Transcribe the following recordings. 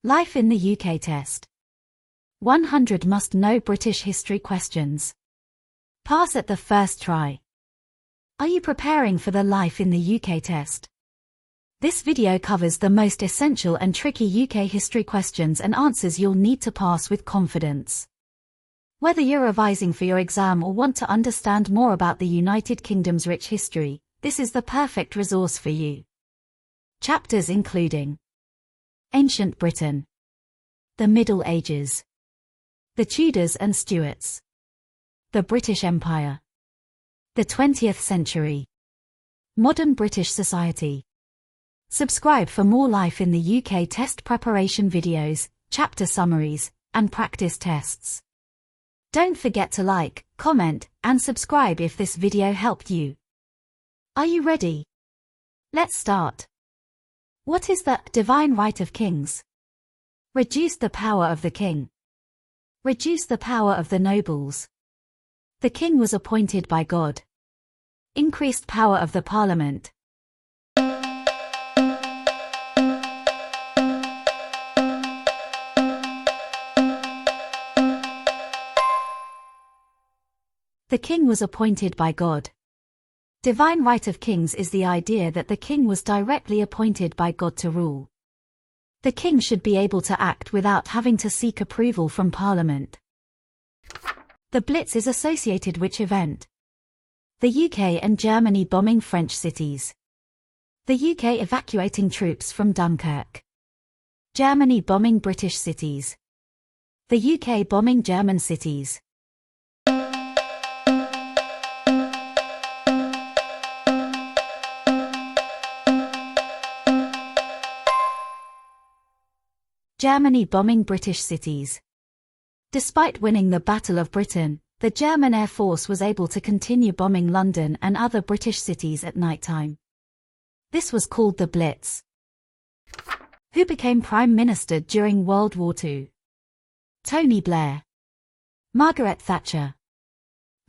Life in the UK Test. 100 must-know British history questions. Pass at the first try. Are you preparing for the Life in the UK Test? This video covers the most essential and tricky UK history questions and answers you'll need to pass with confidence. Whether you're revising for your exam or want to understand more about the United Kingdom's rich history, this is the perfect resource for you. Chapters including Ancient Britain, the Middle Ages, the Tudors and Stuarts, the British Empire, the 20th century, modern British society. Subscribe for more Life in the UK Test preparation videos, chapter summaries, and practice tests. Don't forget to like, comment, and subscribe if this video helped you. Are you ready? Let's start. What is the divine right of kings? Reduce the power of the king. Reduce the power of the nobles. The king was appointed by God. Increased power of the parliament. The king was appointed by God. Divine right of kings is the idea that the king was directly appointed by God to rule. The king should be able to act without having to seek approval from Parliament. The Blitz is associated with which event? The UK and Germany bombing French cities. The UK evacuating troops from Dunkirk. Germany bombing British cities. The UK bombing German cities. Germany bombing British cities. Despite winning the Battle of Britain, the German Air Force was able to continue bombing London and other British cities at nighttime. This was called the Blitz. Who became Prime Minister during World War II? Tony Blair, Margaret Thatcher,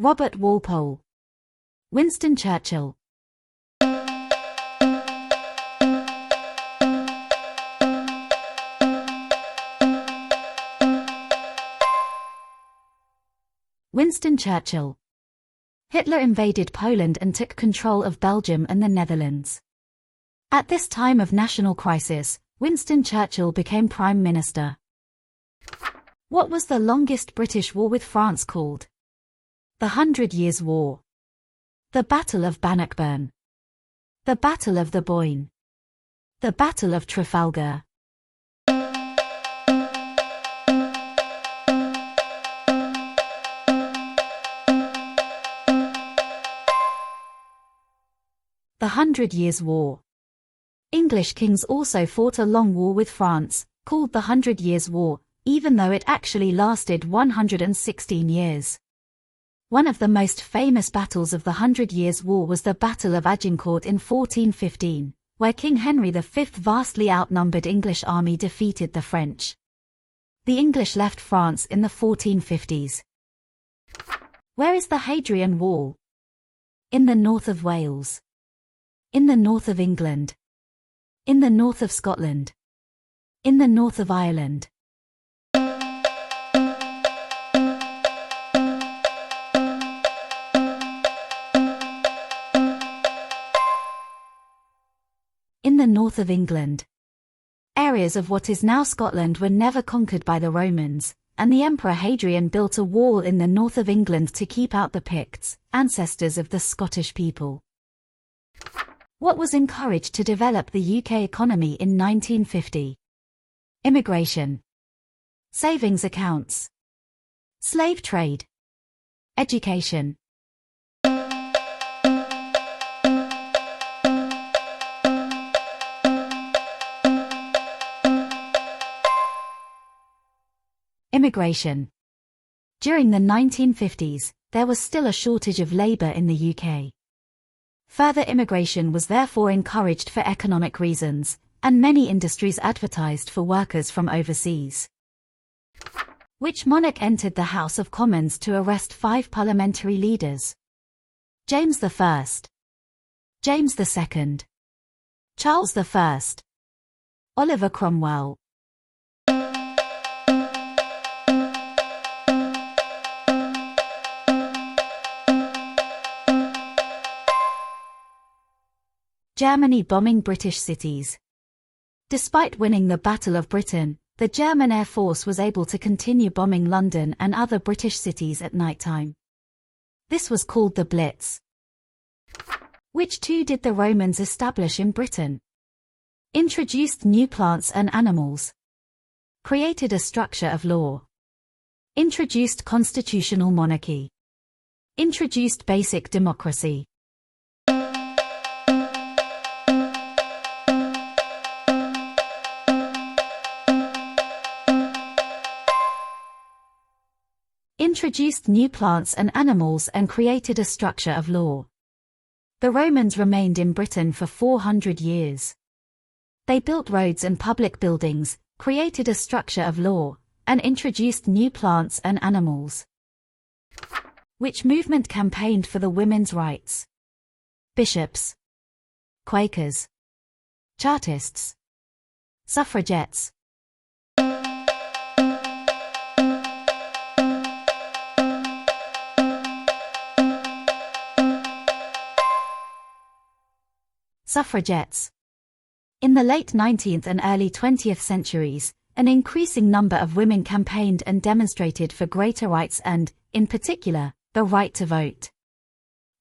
Robert Walpole, Winston Churchill. Winston Churchill. Hitler invaded Poland and took control of Belgium and the Netherlands. At this time of national crisis, Winston Churchill became Prime Minister. What was the longest British war with France called? The 100 Years' War. The Battle of Bannockburn. The Battle of the Boyne. The Battle of Trafalgar. The 100 Years' War. English kings also fought a long war with France, called the 100 Years' War, even though it actually lasted 116 years. One of the most famous battles of the 100 Years' War was the Battle of Agincourt in 1415, where King Henry V's vastly outnumbered English army defeated the French. The English left France in the 1450s. Where is the Hadrian Wall? In the north of Wales. In the north of England. In the north of Scotland. In the north of Ireland. In the north of England. Areas of what is now Scotland were never conquered by the Romans, and the Emperor Hadrian built a wall in the north of England to keep out the Picts, ancestors of the Scottish people. What was encouraged to develop the UK economy in 1950? Immigration. Savings accounts. Slave trade. Education. Immigration. During the 1950s, there was still a shortage of labour in the UK. Further immigration was therefore encouraged for economic reasons, and many industries advertised for workers from overseas. Which monarch entered the House of Commons to arrest 5 parliamentary leaders? James I, James II, Charles I, Oliver Cromwell. Germany bombing British cities. Despite winning the Battle of Britain, the German Air Force was able to continue bombing London and other British cities at nighttime. This was called the Blitz. Which two did the Romans establish in Britain? Introduced new plants and animals. Created a structure of law. Introduced constitutional monarchy. Introduced basic democracy. Introduced new plants and animals and created a structure of law. The Romans remained in Britain for 400 years. They built roads and public buildings, created a structure of law, and introduced new plants and animals. Which movement campaigned for the women's rights? Bishops. Quakers. Chartists. Suffragettes. Suffragettes. In the late 19th and early 20th centuries, an increasing number of women campaigned and demonstrated for greater rights and, in particular, the right to vote.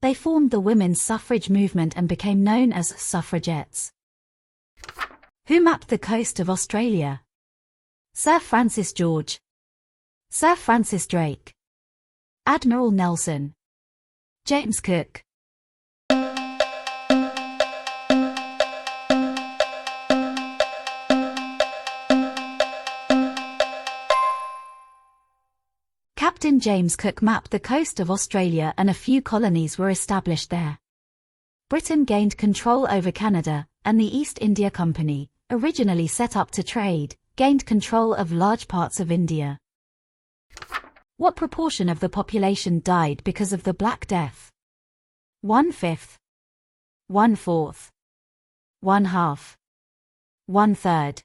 They formed the women's suffrage movement and became known as suffragettes. Who mapped the coast of Australia? Sir Francis George. Sir Francis Drake. Admiral Nelson. James Cook. Captain James Cook mapped the coast of Australia and a few colonies were established there. Britain gained control over Canada, and the East India Company, originally set up to trade, gained control of large parts of India. What proportion of the population died because of the Black Death? 1/5, 1/4, 1/2, 1/3.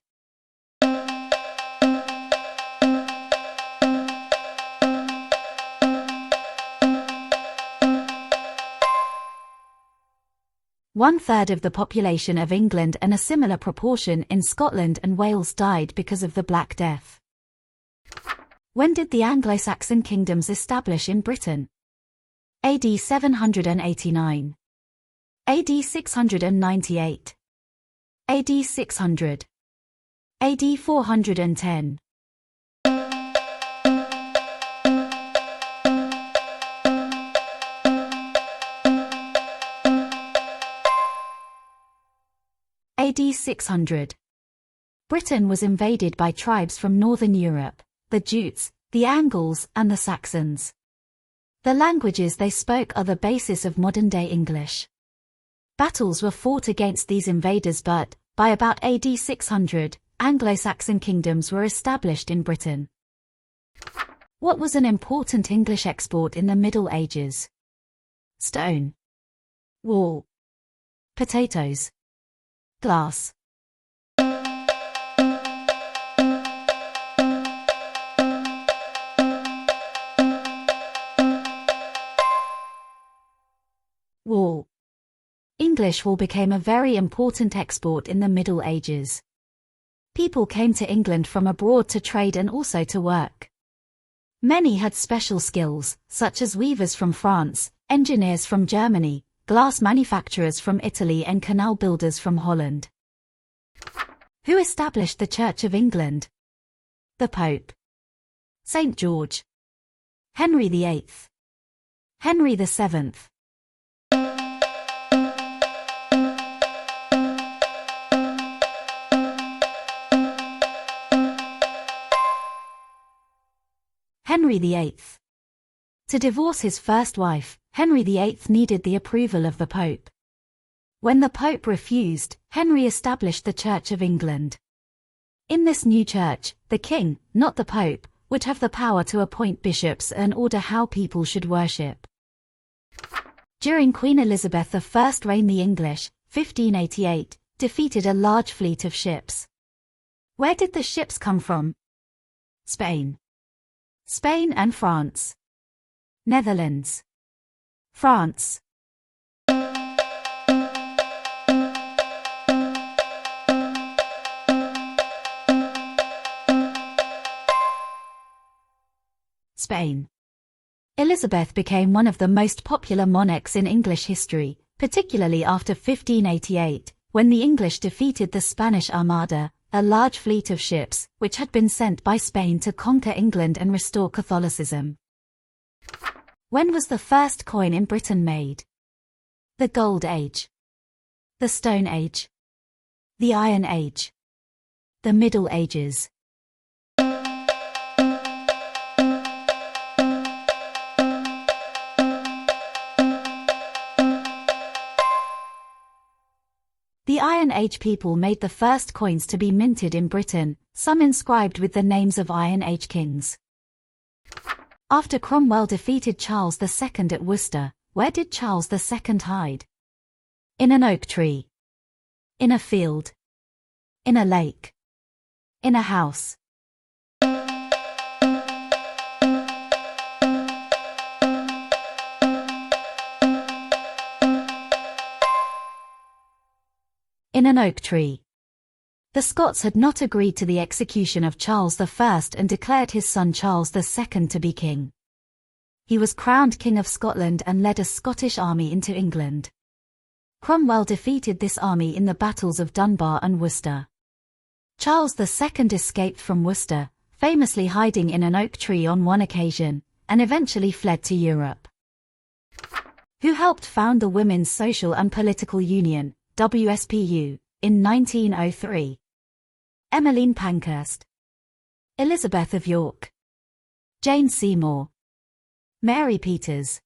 One-third of the population of England and a similar proportion in Scotland and Wales died because of the Black Death. When did the Anglo-Saxon kingdoms establish in Britain? AD 789. AD 698. AD 600. AD 410. AD 600. Britain was invaded by tribes from northern Europe, the Jutes, the Angles, and the Saxons. The languages they spoke are the basis of modern-day English. Battles were fought against these invaders but, by about AD 600, Anglo-Saxon kingdoms were established in Britain. What was an important English export in the Middle Ages? Stone. Wool. Potatoes. Glass. Wool. English wool became a very important export in the Middle Ages. People came to England from abroad to trade and also to work. Many had special skills, such as weavers from France, engineers from Germany, glass manufacturers from Italy and canal builders from Holland. Who established the Church of England? The Pope. St. George. Henry VIII. Henry VII. Henry VIII. To divorce his first wife, Henry VIII needed the approval of the Pope. When the Pope refused, Henry established the Church of England. In this new church, the king, not the Pope, would have the power to appoint bishops and order how people should worship. During Queen Elizabeth I's reign, the English, 1588, defeated a large fleet of ships. Where did the ships come from? Spain. Spain and France. Netherlands. France. Spain. Elizabeth became one of the most popular monarchs in English history, particularly after 1588, when the English defeated the Spanish Armada, a large fleet of ships which had been sent by Spain to conquer England and restore Catholicism. When was the first coin in Britain made? The Gold Age, the Stone Age, the Iron Age, the Middle Ages. The Iron Age people made the first coins to be minted in Britain, some inscribed with the names of Iron Age kings. After Cromwell defeated Charles II at Worcester, where did Charles II hide? In an oak tree. In a field. In a lake. In a house. In an oak tree. The Scots had not agreed to the execution of Charles I and declared his son Charles II to be king. He was crowned King of Scotland and led a Scottish army into England. Cromwell defeated this army in the battles of Dunbar and Worcester. Charles II escaped from Worcester, famously hiding in an oak tree on one occasion, and eventually fled to Europe. Who helped found the Women's Social and Political Union, WSPU, in 1903? Emmeline Pankhurst, Elizabeth of York, Jane Seymour, Mary Peters.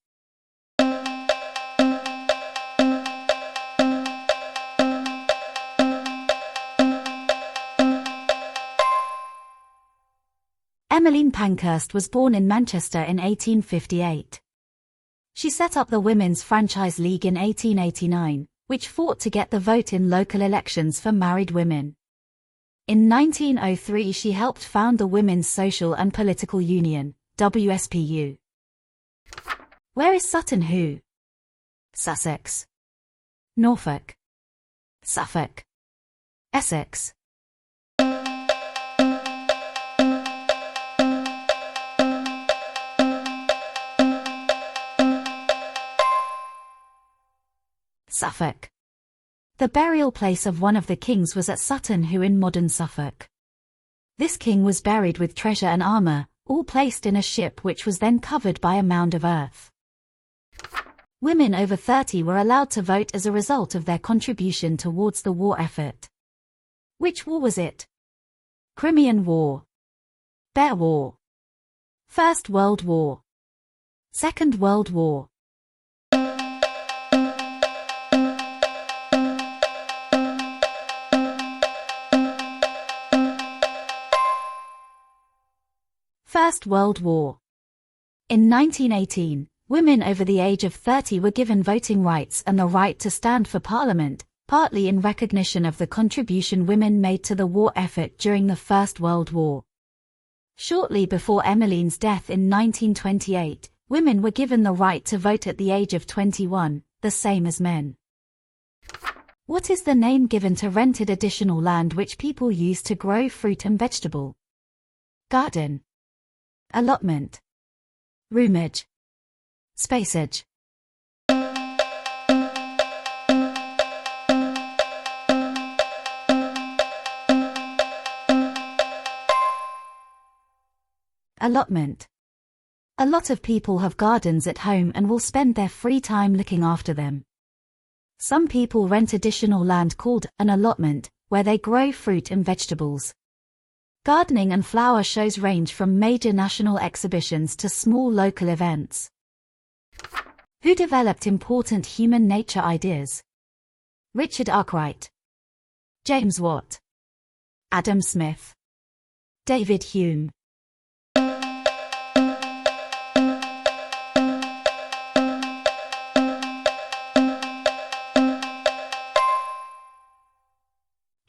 Emmeline Pankhurst was born in Manchester in 1858. She set up the Women's Franchise League in 1889, which fought to get the vote in local elections for married women. In 1903 she helped found the Women's Social and Political Union, WSPU. Where is Sutton Hoo? Sussex, Norfolk, Suffolk, Essex. Suffolk. The burial place of one of the kings was at Sutton Hoo in modern Suffolk. This king was buried with treasure and armor, all placed in a ship which was then covered by a mound of earth. Women over 30 were allowed to vote as a result of their contribution towards the war effort. Which war was it? Crimean War, Boer War, First World War, Second World War. First World War. In 1918, women over the age of 30 were given voting rights and the right to stand for Parliament, partly in recognition of the contribution women made to the war effort during the First World War. Shortly before Emmeline's death in 1928, women were given the right to vote at the age of 21, the same as men. What is the name given to rented additional land which people use to grow fruit and vegetable? Garden, allotment, roomage, spaceage. Allotment. A lot of people have gardens at home and will spend their free time looking after them. Some people rent additional land called an allotment, where they grow fruit and vegetables. Gardening and flower shows range from major national exhibitions to small local events. Who developed important human nature ideas? Richard Arkwright, James Watt, Adam Smith, David Hume.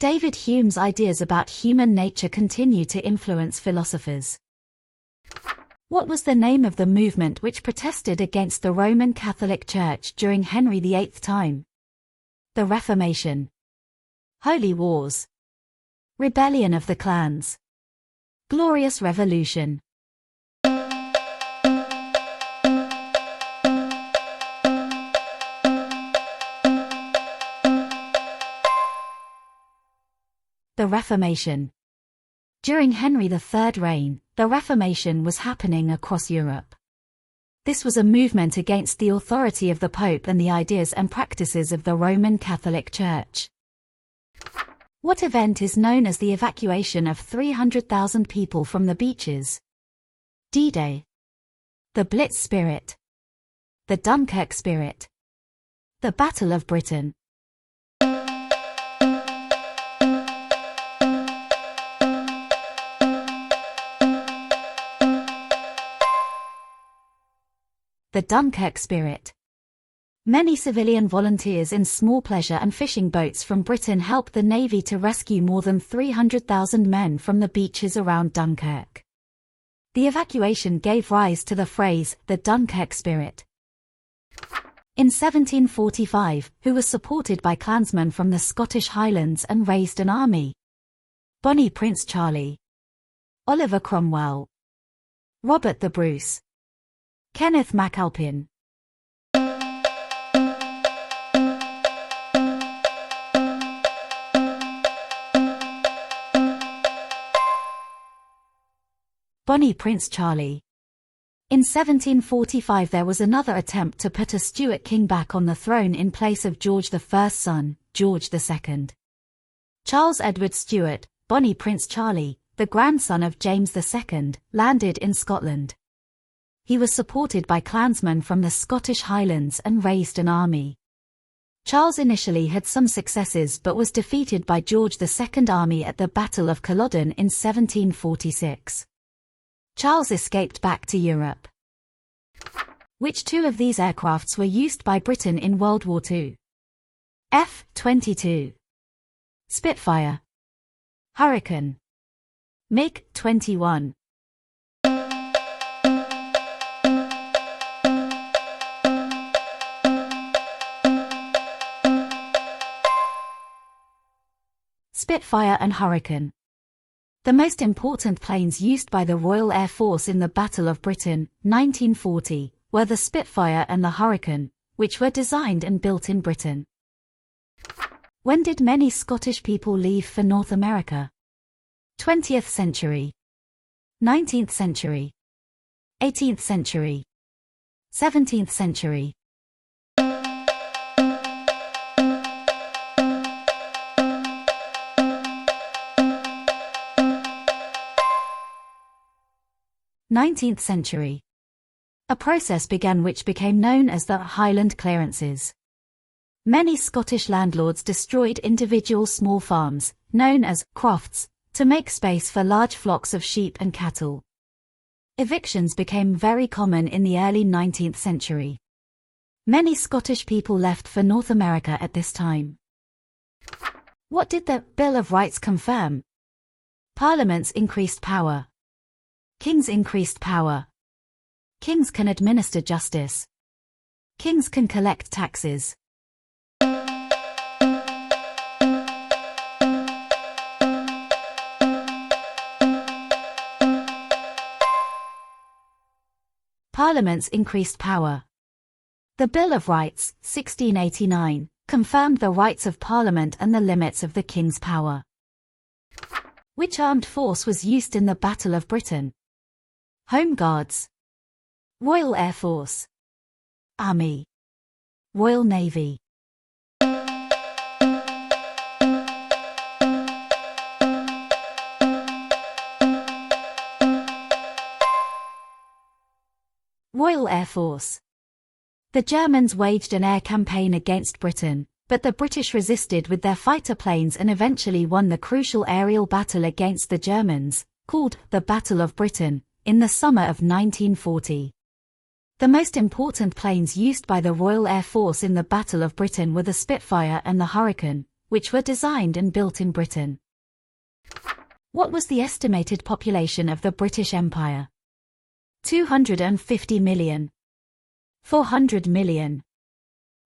David Hume's ideas about human nature continue to influence philosophers. What was the name of the movement which protested against the Roman Catholic Church during Henry VIII's time? The Reformation, Holy Wars, Rebellion of the Clans, Glorious Revolution. The Reformation. During Henry III's reign, the Reformation was happening across Europe. This was a movement against the authority of the Pope and the ideas and practices of the Roman Catholic Church. What event is known as the evacuation of 300,000 people from the beaches? D-Day. The Blitz Spirit. The Dunkirk Spirit. The Battle of Britain. The Dunkirk Spirit. Many civilian volunteers in small pleasure and fishing boats from Britain helped the Navy to rescue more than 300,000 men from the beaches around Dunkirk. The evacuation gave rise to the phrase, the Dunkirk Spirit. In 1745, who was supported by clansmen from the Scottish Highlands and raised an army? Bonnie Prince Charlie. Oliver Cromwell. Robert the Bruce. Kenneth MacAlpin. Bonnie Prince Charlie. In 1745 there was another attempt to put a Stuart king back on the throne in place of George I's son, George II. Charles Edward Stuart, Bonnie Prince Charlie, the grandson of James II, landed in Scotland. He was supported by clansmen from the Scottish Highlands and raised an army. Charles initially had some successes but was defeated by George II's army at the Battle of Culloden in 1746. Charles escaped back to Europe. Which two of these aircrafts were used by Britain in World War II? F-22. Spitfire. Hurricane. MiG-21. Spitfire and Hurricane. The most important planes used by the Royal Air Force in the Battle of Britain, 1940, were the Spitfire and the Hurricane, which were designed and built in Britain. When did many Scottish people leave for North America? 20th century, 19th century, 18th century, 17th century. Nineteenth century. A process began which became known as the Highland Clearances. Many Scottish landlords destroyed individual small farms, known as crofts, to make space for large flocks of sheep and cattle. Evictions became very common in the early 19th century. Many Scottish people left for North America at this time. What did the Bill of Rights confirm? Parliament's increased power. Kings increased power. Kings can administer justice. Kings can collect taxes. Parliament's increased power. The Bill of Rights, 1689, confirmed the rights of Parliament and the limits of the King's power. Which armed force was used in the Battle of Britain? Home Guards. Royal Air Force. Army. Royal Navy. Royal Air Force. The Germans waged an air campaign against Britain, but the British resisted with their fighter planes and eventually won the crucial aerial battle against the Germans, called the Battle of Britain, in the summer of 1940. The most important planes used by the Royal Air Force in the Battle of Britain were the Spitfire and the Hurricane, which were designed and built in Britain. What was the estimated population of the British Empire? 250 million. 400 million.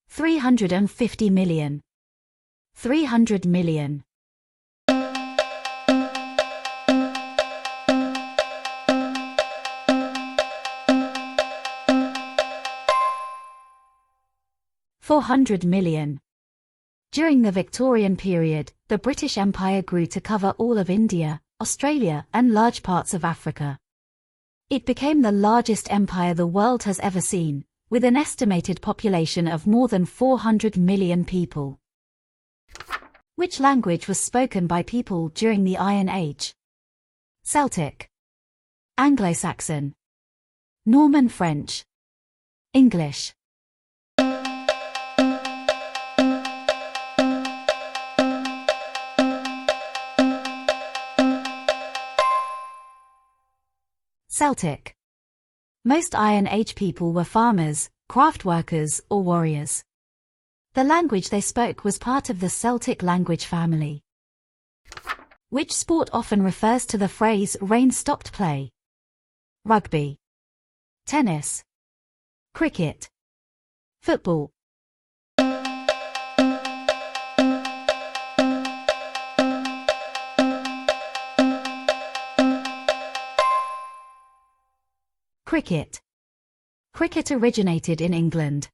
350 million. 300 million. $400 million. During the Victorian period, the British Empire grew to cover all of India, Australia, and large parts of Africa. It became the largest empire the world has ever seen, with an estimated population of more than 400 million people. Which language was spoken by people during the Iron Age? Celtic, Anglo-Saxon, Norman French, English. Celtic. Most Iron Age people were farmers, craft workers, or warriors. The language they spoke was part of the Celtic language family. Which sport often refers to the phrase rain stopped play? Rugby, tennis, cricket, football. Cricket. Cricket originated in England.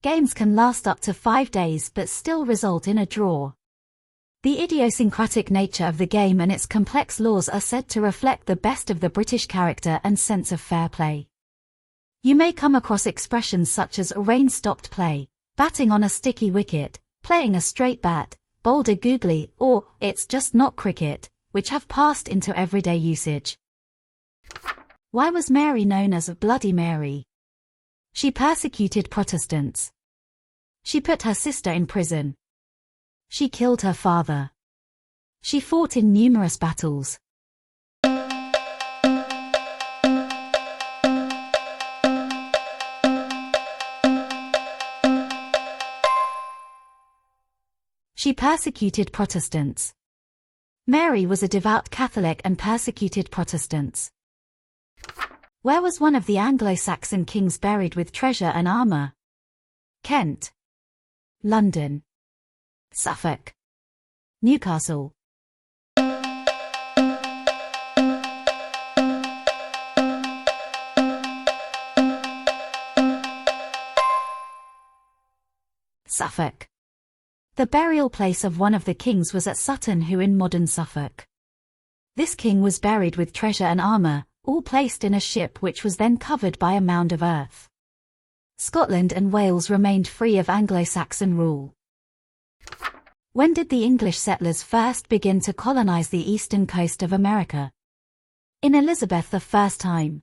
Games can last up to 5 days but still result in a draw. The idiosyncratic nature of the game and its complex laws are said to reflect the best of the British character and sense of fair play. You may come across expressions such as rain stopped play, batting on a sticky wicket, playing a straight bat, bowled a googly, or it's just not cricket, which have passed into everyday usage. Why was Mary known as Bloody Mary? She persecuted Protestants. She put her sister in prison. She killed her father. She fought in numerous battles. She persecuted Protestants. Mary was a devout Catholic and persecuted Protestants. Where was one of the Anglo-Saxon kings buried with treasure and armor? Kent, London, Suffolk, Newcastle. Suffolk. The burial place of one of the kings was at Sutton Hoo in modern Suffolk. This king was buried with treasure and armor, all placed in a ship which was then covered by a mound of earth. Scotland and Wales remained free of Anglo-Saxon rule. When did the English settlers first begin to colonize the eastern coast of America? In Elizabeth I's time?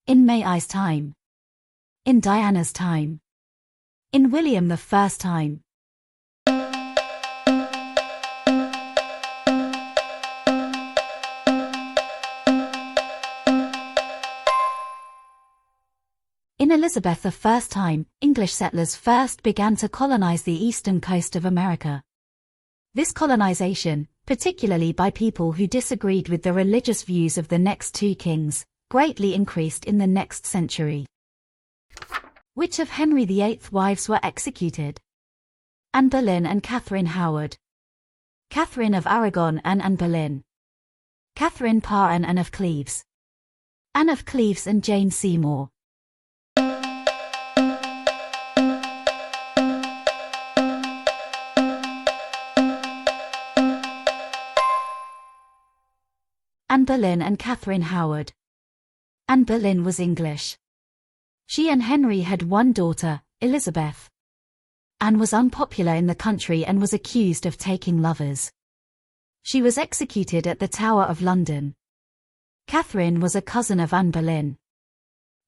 In May I's time? In Diana's time? In William I's time? In Elizabeth I's time, English settlers first began to colonize the eastern coast of America. This colonization, particularly by people who disagreed with the religious views of the next two kings, greatly increased in the next century. Which of Henry VIII's wives were executed? Anne Boleyn and Catherine Howard. Catherine of Aragon and Anne Boleyn. Catherine Parr and Anne of Cleves. Anne of Cleves and Jane Seymour. Anne Boleyn and Catherine Howard. Anne Boleyn was English. She and Henry had one daughter, Elizabeth. Anne was unpopular in the country and was accused of taking lovers. She was executed at the Tower of London. Catherine was a cousin of Anne Boleyn.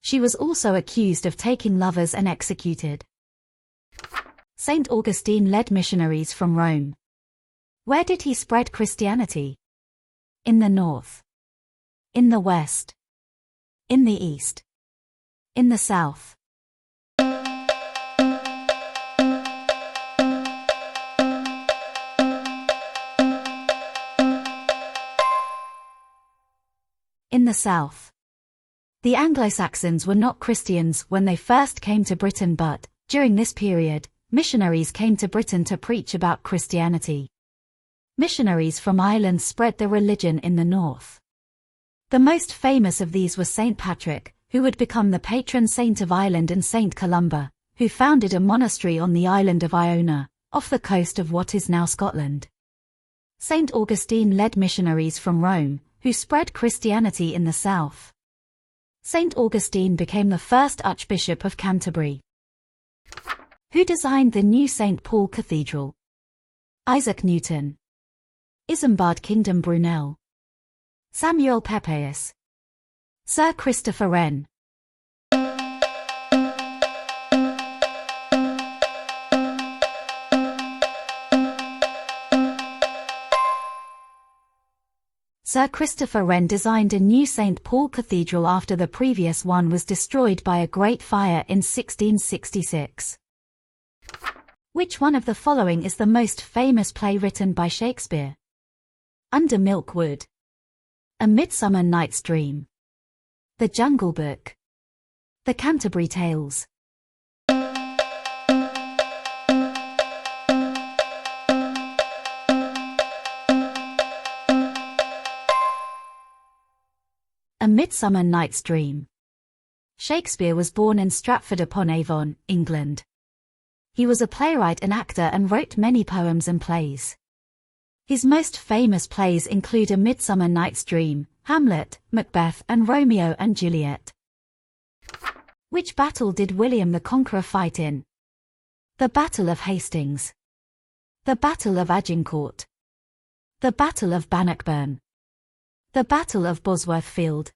She was also accused of taking lovers and executed. Saint Augustine led missionaries from Rome. Where did he spread Christianity? In the north. In the west. In the east. In the south. In the south. The Anglo-Saxons were not Christians when they first came to Britain, but, during this period, missionaries came to Britain to preach about Christianity. Missionaries from Ireland spread the religion in the north. The most famous of these was Saint Patrick, who would become the patron saint of Ireland, and Saint Columba, who founded a monastery on the island of Iona, off the coast of what is now Scotland. Saint Augustine led missionaries from Rome, who spread Christianity in the south. Saint Augustine became the first Archbishop of Canterbury. Who designed the new St. Paul Cathedral? Isaac Newton. Isambard Kingdom Brunel. Samuel Pepys. Sir Christopher Wren. Sir Christopher Wren designed a new St. Paul Cathedral after the previous one was destroyed by a great fire in 1666. Which one of the following is the most famous play written by Shakespeare? Under Milk Wood. A Midsummer Night's Dream. The Jungle Book. The Canterbury Tales. A Midsummer Night's Dream. Shakespeare was born in Stratford-upon-Avon, England. He was a playwright and actor and wrote many poems and plays. His most famous plays include A Midsummer Night's Dream, Hamlet, Macbeth, and Romeo and Juliet. Which battle did William the Conqueror fight in? The Battle of Hastings. The Battle of Agincourt. The Battle of Bannockburn. The Battle of Bosworth Field.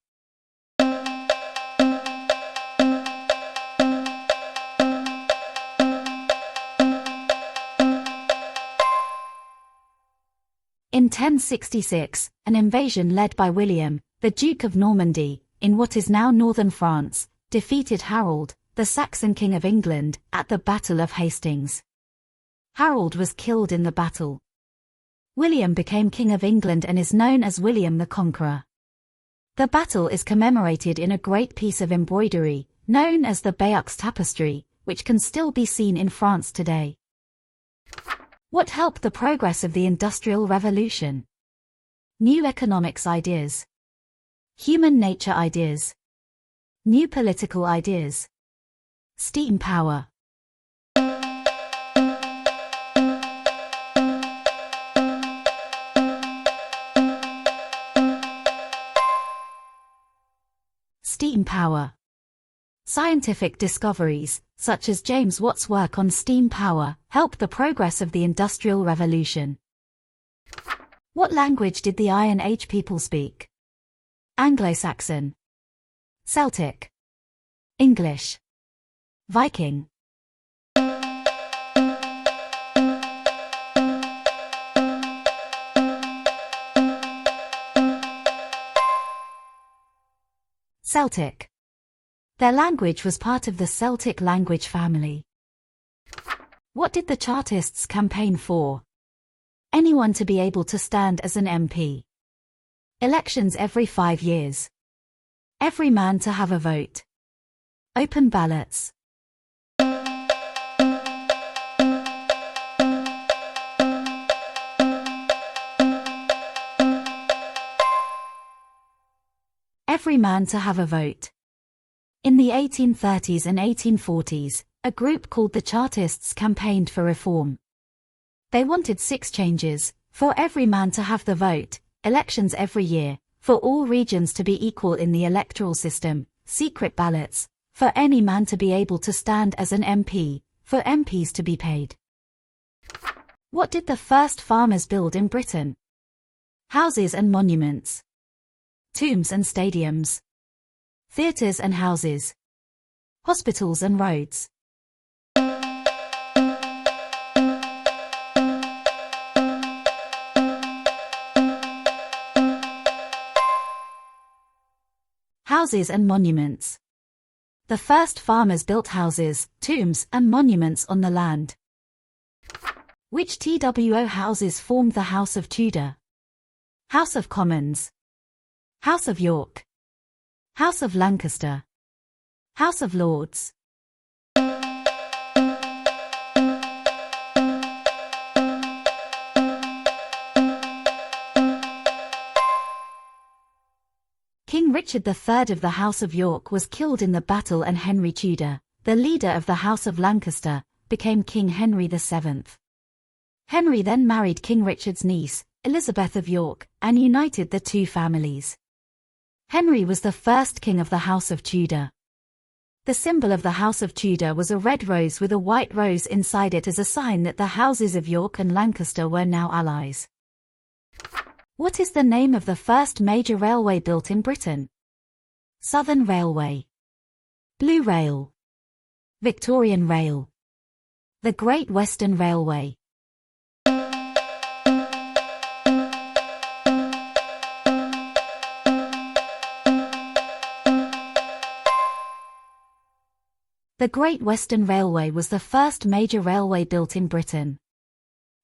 In 1066, an invasion led by William, the Duke of Normandy, in what is now northern France, defeated Harold, the Saxon King of England, at the Battle of Hastings. Harold was killed in the battle. William became King of England and is known as William the Conqueror. The battle is commemorated in a great piece of embroidery, known as the Bayeux Tapestry, which can still be seen in France today. What helped the progress of the Industrial Revolution? New economics ideas. Human nature ideas. New political ideas. Steam power. Steam power. Scientific discoveries, such as James Watt's work on steam power, helped the progress of the Industrial Revolution. What language did the Iron Age people speak? Anglo-Saxon. Celtic. English. Viking. Celtic. Their language was part of the Celtic language family. What did the Chartists campaign for? Anyone to be able to stand as an MP. Elections every 5 years. Every man to have a vote. Open ballots. Every man to have a vote. In the 1830s and 1840s, a group called the Chartists campaigned for reform. They wanted 6 changes: for every man to have the vote, elections every year, for all regions to be equal in the electoral system, secret ballots, for any man to be able to stand as an MP, for MPs to be paid. What did the first farmers build in Britain? Houses and monuments. Tombs and stadiums. Theatres and houses. Hospitals and roads. Houses and monuments. The first farmers built houses, tombs, and monuments on the land. Which TWO houses formed the House of Tudor? House of Commons. House of York. House of Lancaster. House of Lords. King Richard III of the House of York was killed in the battle, and Henry Tudor, the leader of the House of Lancaster, became King Henry VII. Henry then married King Richard's niece, Elizabeth of York, and united the two families. Henry was the first king of the House of Tudor. The symbol of the House of Tudor was a red rose with a white rose inside it as a sign that the houses of York and Lancaster were now allies. What is the name of the first major railway built in Britain? Southern Railway, Blue Rail, Victorian Rail, the Great Western Railway. The Great Western Railway was the first major railway built in Britain.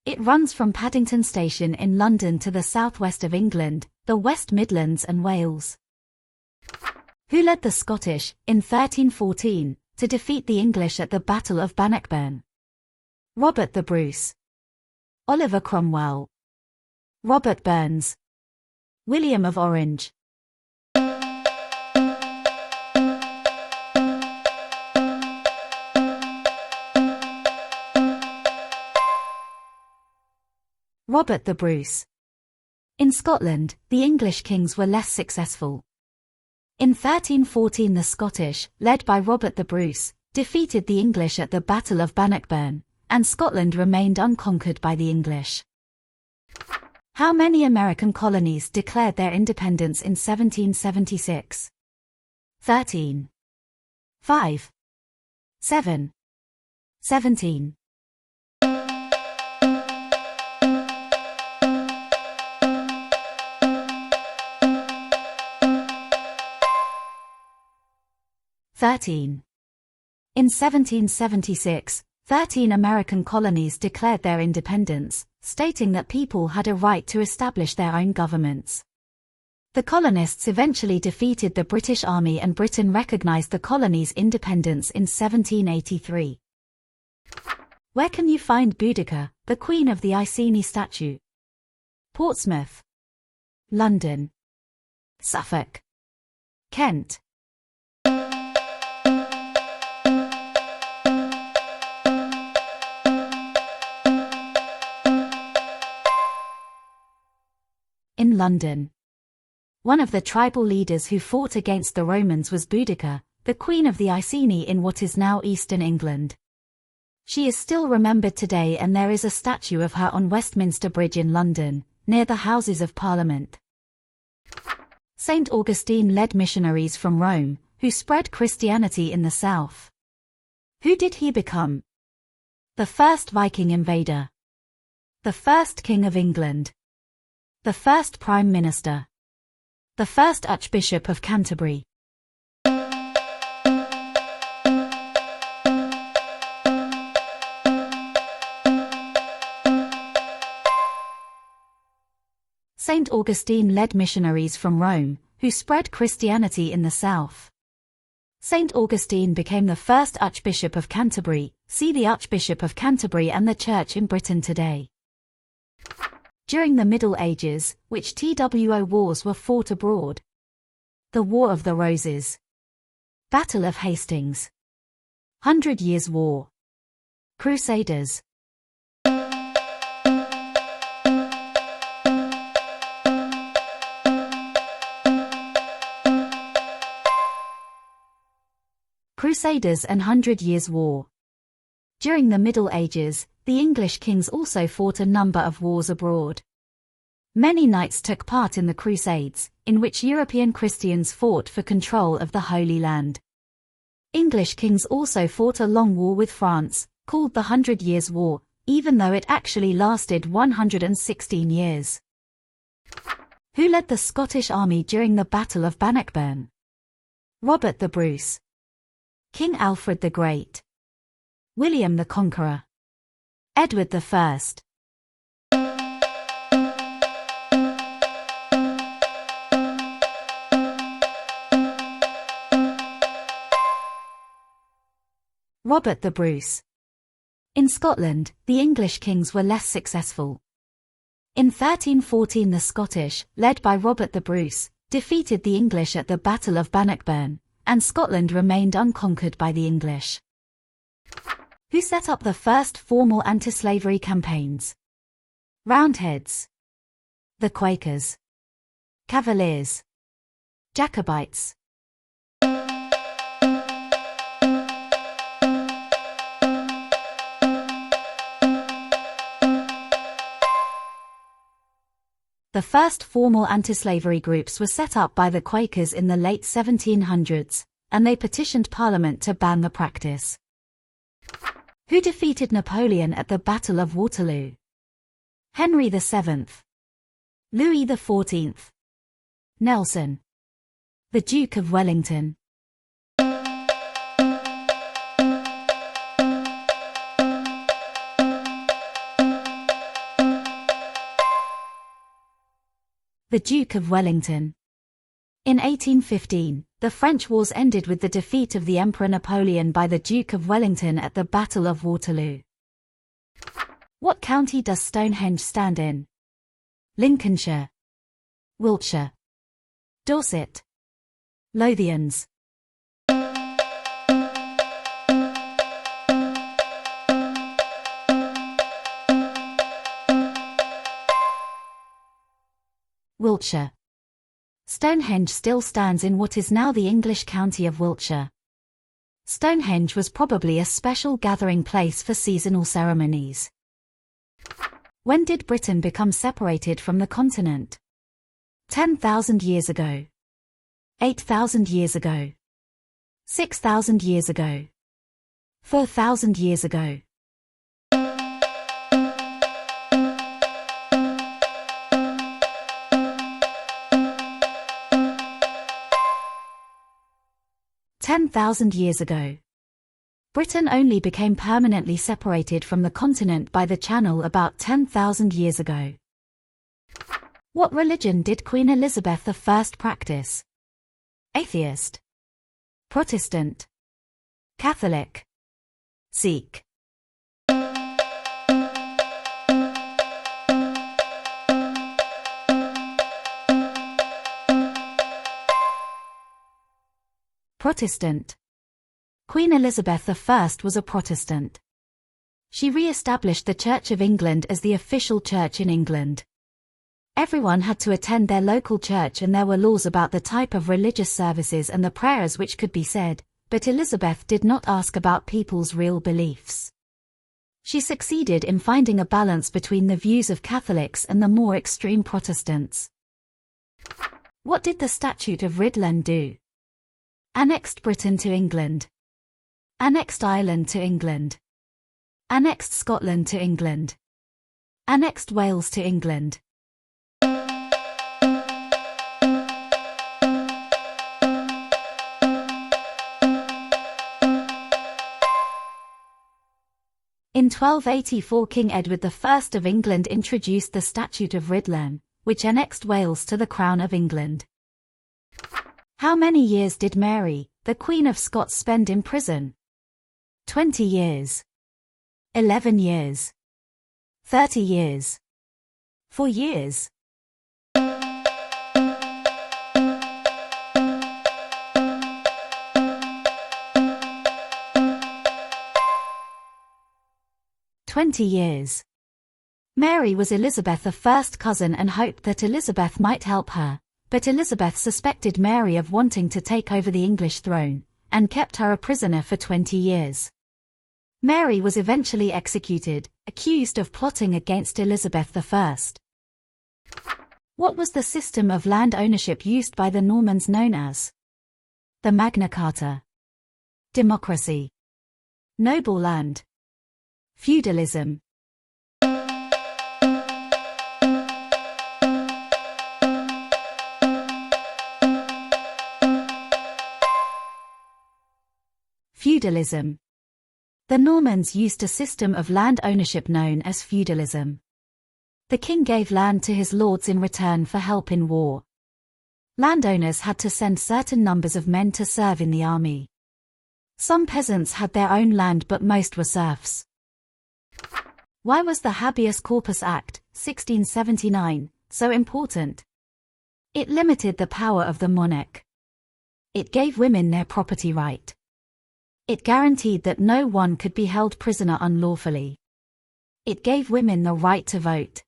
It runs from Paddington Station in London to the southwest of England, the West Midlands and Wales. Who led the Scottish, in 1314, to defeat the English at the Battle of Bannockburn? Robert the Bruce, Oliver Cromwell, Robert Burns, William of Orange. Robert the Bruce. In Scotland, the English kings were less successful. In 1314 the Scottish, led by Robert the Bruce, defeated the English at the Battle of Bannockburn, and Scotland remained unconquered by the English. How many American colonies declared their independence in 1776? 13. 5. 7. 17. In 1776, 13 American colonies declared their independence, stating that people had a right to establish their own governments. The colonists eventually defeated the British Army and Britain recognized the colony's independence in 1783. Where can you find Boudica, the Queen of the Iceni statue? Portsmouth, London, Suffolk, Kent. In London. One of the tribal leaders who fought against the Romans was Boudica, the Queen of the Iceni in what is now Eastern England. She is still remembered today and there is a statue of her on Westminster Bridge in London, near the Houses of Parliament. St. Augustine led missionaries from Rome, who spread Christianity in the south. Who did he become? The first Viking invader. The first King of England. The first Prime Minister. The first Archbishop of Canterbury. St. Augustine led missionaries from Rome, who spread Christianity in the south. St. Augustine became the first Archbishop of Canterbury. See the Archbishop of Canterbury and the Church in Britain today. During the Middle Ages, which TWO wars were fought abroad? The War of the Roses, Battle of Hastings, 100 Years' War, Crusaders. Crusaders and 100 Years' War. During the Middle Ages, the English kings also fought a number of wars abroad. Many knights took part in the Crusades, in which European Christians fought for control of the Holy Land. English kings also fought a long war with France, called the 100 Years' War, even though it actually lasted 116 years. Who led the Scottish army during the Battle of Bannockburn? Robert the Bruce, King Alfred the Great, William the Conqueror, Edward I. Robert the Bruce. In Scotland, the English kings were less successful. In 1314 the Scottish, led by Robert the Bruce, defeated the English at the Battle of Bannockburn, and Scotland remained unconquered by the English. Who set up the first formal anti-slavery campaigns? Roundheads. The Quakers. Cavaliers. Jacobites. The first formal anti-slavery groups were set up by the Quakers in the late 1700s, and they petitioned Parliament to ban the practice. Who defeated Napoleon at the Battle of Waterloo? Henry VII. Louis XIV. Nelson. The Duke of Wellington. The Duke of Wellington. In 1815, the French wars ended with the defeat of the Emperor Napoleon by the Duke of Wellington at the Battle of Waterloo. What county does Stonehenge stand in? Lincolnshire. Wiltshire. Dorset. Lothians. Wiltshire. Stonehenge still stands in what is now the English county of Wiltshire. Stonehenge was probably a special gathering place for seasonal ceremonies. When did Britain become separated from the continent? 10,000 years ago. 8,000 years ago. 6,000 years ago. 4,000 years ago. "10,000 years ago." Britain only became permanently separated from the continent by the Channel about 10,000 years ago. What religion did Queen Elizabeth I practice? Atheist. Protestant. Catholic. Sikh. Protestant. Queen Elizabeth I was a Protestant. She re-established the Church of England as the official church in England. Everyone had to attend their local church and there were laws about the type of religious services and the prayers which could be said, but Elizabeth did not ask about people's real beliefs. She succeeded in finding a balance between the views of Catholics and the more extreme Protestants. What did the Statute of Rhuddlan do? Annexed Britain to England. Annexed Ireland to England. Annexed Scotland to England. Annexed Wales to England. In 1284 King Edward I of England introduced the Statute of Rhuddlan, which annexed Wales to the Crown of England. How many years did Mary, the Queen of Scots, spend in prison? 20 years. 11 years. 30 years. 4 years. "20 years." Mary was Elizabeth's first cousin and hoped that Elizabeth might help her. But Elizabeth suspected Mary of wanting to take over the English throne, and kept her a prisoner for 20 years. Mary was eventually executed, accused of plotting against Elizabeth I. What was the system of land ownership used by the Normans known as? The Magna Carta. Democracy. Noble land. Feudalism. Feudalism. The Normans used a system of land ownership known as feudalism. The king gave land to his lords in return for help in war. Landowners had to send certain numbers of men to serve in the army. Some peasants had their own land but most were serfs. Why was the Habeas Corpus Act, 1679, so important? It limited the power of the monarch. It gave women their property right. It guaranteed that no one could be held prisoner unlawfully. It gave women the right to vote.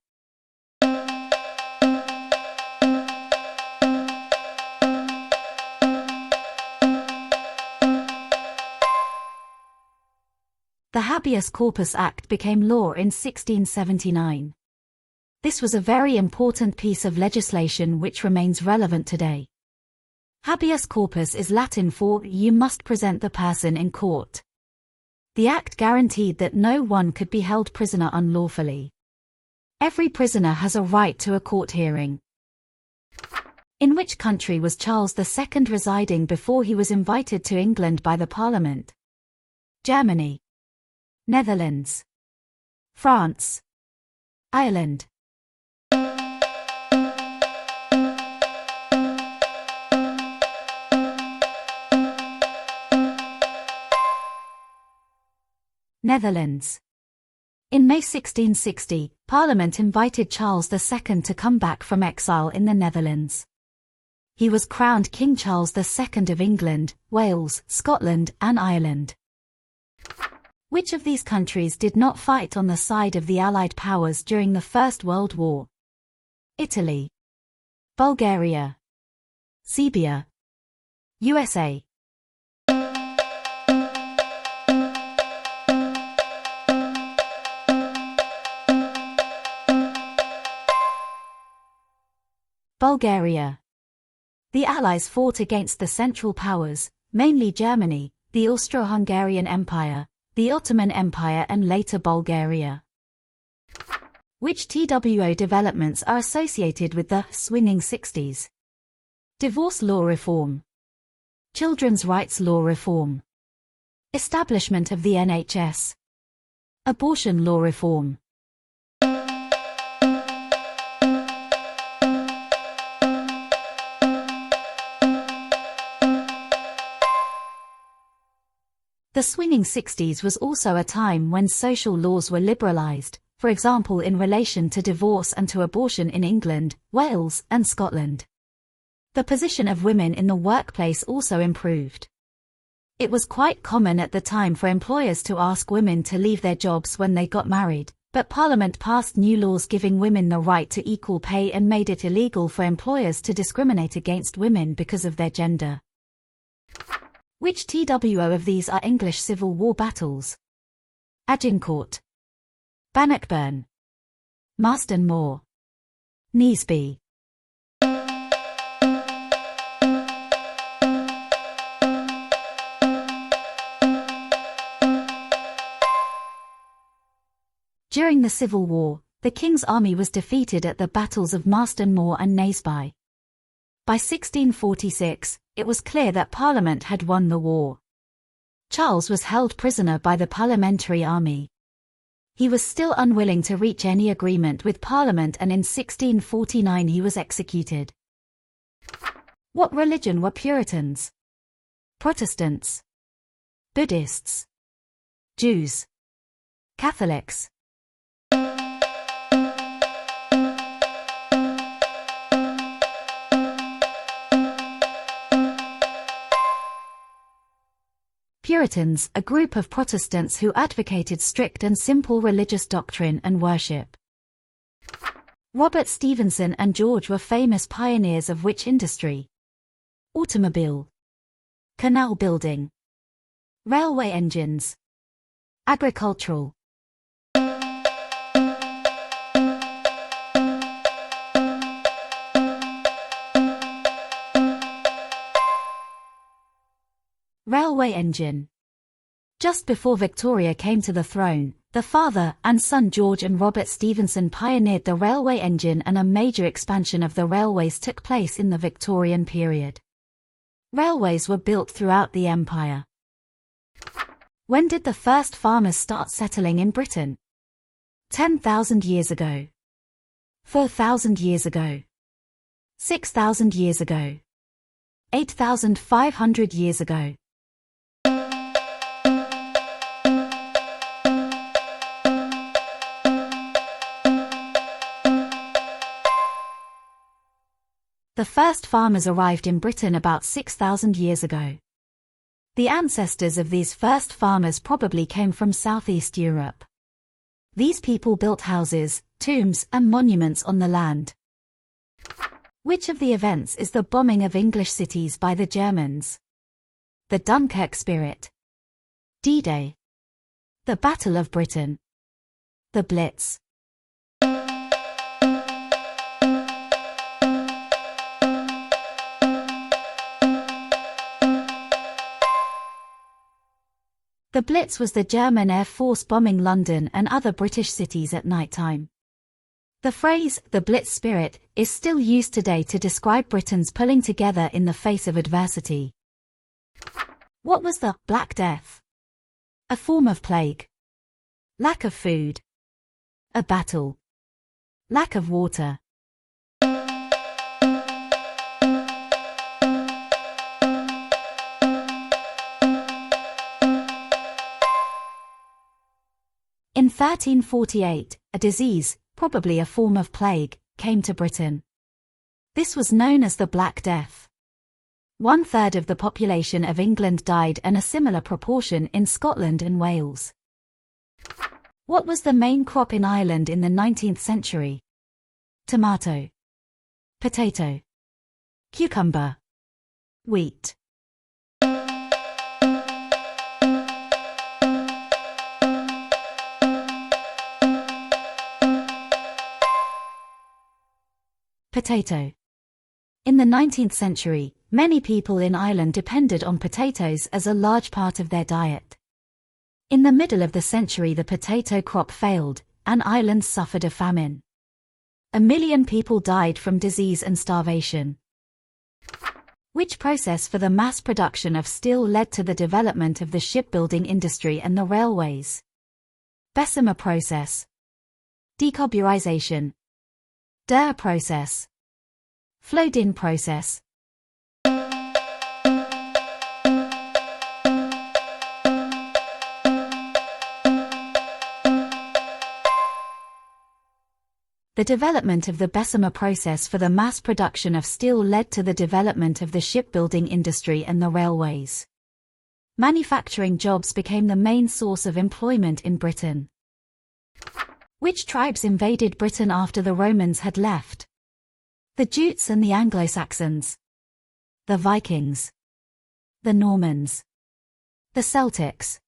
The Habeas Corpus Act became law in 1679. This was a very important piece of legislation which remains relevant today. Habeas corpus is Latin for "you must present the person in court." The act guaranteed that no one could be held prisoner unlawfully. Every prisoner has a right to a court hearing. In which country was Charles II residing before he was invited to England by the Parliament? Germany, Netherlands, France, Ireland. Netherlands. In May 1660, Parliament invited Charles II to come back from exile in the Netherlands. He was crowned King Charles II of England, Wales, Scotland, and Ireland. Which of these countries did not fight on the side of the Allied powers during the First World War? Italy, Bulgaria, Serbia, USA. Bulgaria. The Allies fought against the Central Powers, mainly Germany, the Austro-Hungarian Empire, the Ottoman Empire and later Bulgaria. Which TWO developments are associated with the swinging 60s? Divorce law reform, children's rights law reform, establishment of the NHS, abortion law reform. The swinging 60s was also a time when social laws were liberalised, for example in relation to divorce and to abortion in England, Wales, and Scotland. The position of women in the workplace also improved. It was quite common at the time for employers to ask women to leave their jobs when they got married, but Parliament passed new laws giving women the right to equal pay and made it illegal for employers to discriminate against women because of their gender. Which TWO of these are English Civil War battles? Agincourt, Bannockburn, Marston Moor, Naseby. During the Civil War, the King's army was defeated at the battles of Marston Moor and Naseby. By 1646, it was clear that Parliament had won the war. Charles was held prisoner by the Parliamentary Army. He was still unwilling to reach any agreement with Parliament and in 1649 he was executed. What religion were Puritans? Protestants, Buddhists, Jews, Catholics. Puritans, a group of Protestants who advocated strict and simple religious doctrine and worship. Robert Stephenson and George were famous pioneers of which industry? Automobile, canal building, railway engines, agricultural. Railway engine. Just before Victoria came to the throne, the father and son George and Robert Stephenson pioneered the railway engine, and a major expansion of the railways took place in the Victorian period. Railways were built throughout the empire. When did the first farmers start settling in Britain? 10,000 years ago. 4,000 years ago. 6,000 years ago. 8,500 years ago. The first farmers arrived in Britain about 6,000 years ago. The ancestors of these first farmers probably came from Southeast Europe. These people built houses, tombs, and monuments on the land. Which of the events is the bombing of English cities by the Germans? The Dunkirk Spirit, D-Day, The Battle of Britain. The Blitz. The Blitz was the German Air Force bombing London and other British cities at nighttime. The phrase, the Blitz spirit, is still used today to describe Britain's pulling together in the face of adversity. What was the Black Death? A form of plague. Lack of food. A battle. Lack of water. In 1348, a disease, probably a form of plague, came to Britain. This was known as the Black Death. 1/3 of the population of England died and a similar proportion in Scotland and Wales. What was the main crop in Ireland in the 19th century? Tomato. Potato. Cucumber. Wheat. Potato. In the 19th century, many people in Ireland depended on potatoes as a large part of their diet. In the middle of the century the potato crop failed, and Ireland suffered a famine. 1 million people died from disease and starvation. Which process for the mass production of steel led to the development of the shipbuilding industry and the railways? Bessemer process. Decarburization. Durr process. Flow-in process. The development of the Bessemer process for the mass production of steel led to the development of the shipbuilding industry and the railways. Manufacturing jobs became the main source of employment in Britain. Which tribes invaded Britain after the Romans had left? The Jutes and the Anglo-Saxons. The Vikings. The Normans. The Celtics.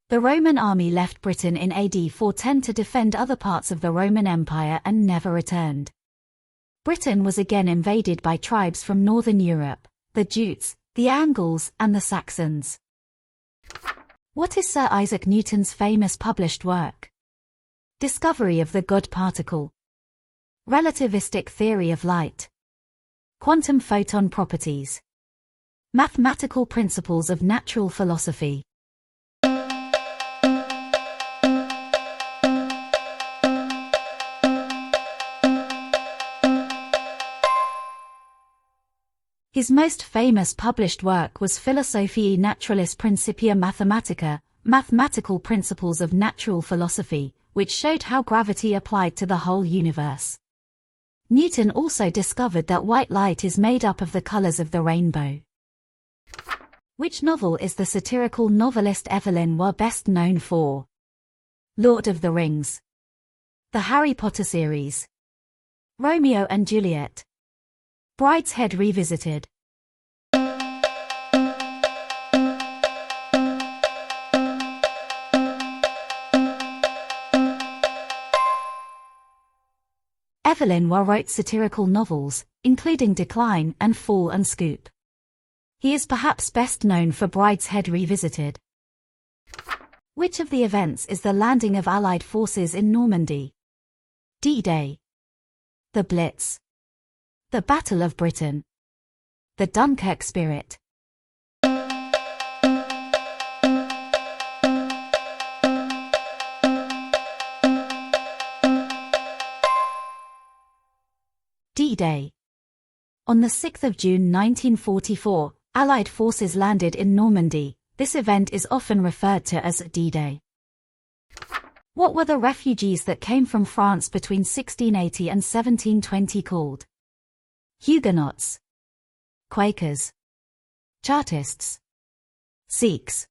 The Roman army left Britain in AD 410 to defend other parts of the Roman Empire and never returned. Britain was again invaded by tribes from northern Europe, the Jutes, the Angles, and the Saxons. What is Sir Isaac Newton's famous published work? Discovery of the God particle. Relativistic theory of light. Quantum photon properties. Mathematical principles of natural philosophy. His most famous published work was Philosophiae Naturalis Principia Mathematica, Mathematical Principles of Natural Philosophy, which showed how gravity applied to the whole universe. Newton also discovered that white light is made up of the colors of the rainbow. Which novel is the satirical novelist Evelyn Waugh best known for? Lord of the Rings. The Harry Potter series. Romeo and Juliet. Brideshead Revisited. Evelyn Waugh wrote satirical novels, including Decline and Fall and Scoop. He is perhaps best known for Brideshead Revisited. Which of the events is the landing of Allied forces in Normandy? D-Day. The Blitz. The Battle of Britain. The Dunkirk Spirit. D-Day. On the 6th of June 1944, Allied forces landed in Normandy. This event is often referred to as D-Day. What were the refugees that came from France between 1680 and 1720 called? Huguenots. Quakers. Chartists. Sikhs.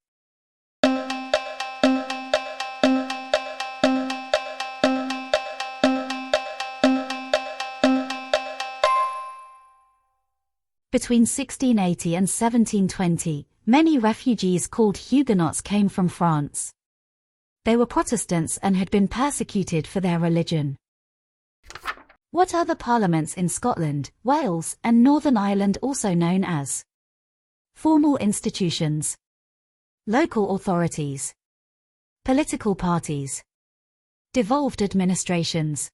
Between 1680 and 1720, many refugees called Huguenots came from France. They were Protestants and had been persecuted for their religion. What are the parliaments in Scotland, Wales, and Northern Ireland also known as? Formal institutions. Local authorities. Political parties. Devolved administrations.